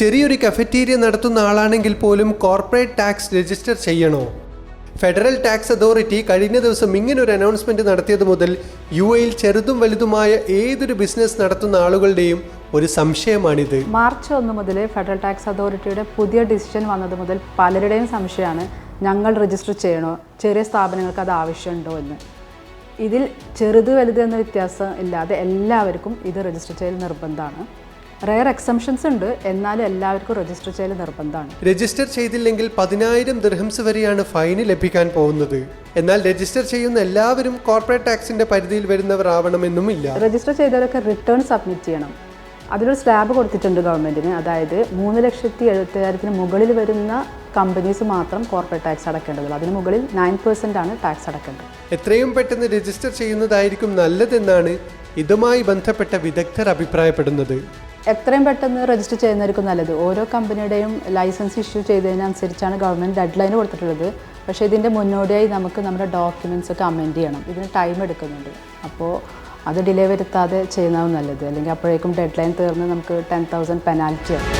ചെറിയൊരു കഫറ്റീരിയ നടത്തുന്ന ആളാണെങ്കിൽ പോലും കോർപ്പറേറ്റ് ടാക്സ് രജിസ്റ്റർ ചെയ്യണോ? ഫെഡറൽ ടാക്സ് അതോറിറ്റി കഴിഞ്ഞ ദിവസം ഇങ്ങനൊരു അനൗൺസ്മെൻറ്റ് നടത്തിയത് മുതൽ യുഎയിൽ ചെറുതും വലുതുമായ ഏതൊരു ബിസിനസ് നടത്തുന്ന ആളുകളുടെയും ഒരു സംശയമാണിത്. മാർച്ച് 1 മുതൽ ഫെഡറൽ ടാക്സ് അതോറിറ്റിയുടെ പുതിയ ഡിസിഷൻ വന്നത് മുതൽ പലരുടെയും സംശയമാണ്, ഞങ്ങൾ രജിസ്റ്റർ ചെയ്യണോ, ചെറിയ സ്ഥാപനങ്ങൾക്ക് അത് ആവശ്യമുണ്ടോ എന്ന്. ഇതിൽ ചെറുത് വലുത് എന്ന വ്യത്യാസം ഇല്ലാതെ എല്ലാവർക്കും ഇത് രജിസ്റ്റർ ചെയ്യൽ നിർബന്ധമാണ്. റെയർ എക്സംഷൻസ് ഉണ്ട്, എന്നാലും എല്ലാവർക്കും രജിസ്റ്റർ ചെയ്യൽ നിർബന്ധമാണ്. രജിസ്റ്റർ ചെയ്തില്ലെങ്കിൽ 10,000 ദിർഹംസ് വരെയാണ് ഫൈന് ലഭിക്കാൻ പോകുന്നത്. എന്നാൽ രജിസ്റ്റർ ചെയ്യുന്ന എല്ലാവരും കോർപ്പറേറ്റ് ടാക്സിന്റെ പരിധിയിൽ വരുന്നവർ ആവണമെന്നുമില്ല. രജിസ്റ്റർ ചെയ്തവരൊക്കെ റിട്ടേൺ സബ്മിറ്റ് ചെയ്യണം. അതിലൊരു സ്ലാബ് കൊടുത്തിട്ടുണ്ട് ഗവൺമെൻറ്റിന്. അതായത് 3,70,000 മുകളിൽ വരുന്ന കമ്പനീസ് മാത്രം കോർപ്പറേറ്റ് ടാക്സ് അടക്കേണ്ടതുള്ളൂ. അതിന് മുകളിൽ 9% ആണ് ടാക്സ് അടക്കേണ്ടത്. എത്രയും പെട്ടെന്ന് രജിസ്റ്റർ ചെയ്യുന്നതായിരിക്കും നല്ലതെന്നാണ് ഇതുമായി ബന്ധപ്പെട്ട വിദഗ്ധർ അഭിപ്രായപ്പെടുന്നത്. എത്രയും പെട്ടെന്ന് രജിസ്റ്റർ ചെയ്യുന്നതായിരിക്കും നല്ലത്. ഓരോ കമ്പനിയുടെയും ലൈസൻസ് ഇഷ്യൂ ചെയ്തതിനനുസരിച്ചാണ് ഗവൺമെൻറ് ഡെഡ് ലൈൻ കൊടുത്തിട്ടുള്ളത്. പക്ഷേ ഇതിൻ്റെ മുന്നോടിയായി നമുക്ക് നമ്മുടെ ഡോക്യുമെൻറ്റ്സ് ഒക്കെ അമെൻഡ് ചെയ്യണം. ഇതിന് ടൈം എടുക്കുന്നുണ്ട്. അപ്പോൾ അത് ഡിലേ വരുത്താതെ ചെയ്യുന്നതാണ് നല്ലത്. അല്ലെങ്കിൽ അപ്പോഴേക്കും ഡെഡ് ലൈൻ തീർന്ന് നമുക്ക് 10,000 പെനാൽറ്റി ആവും.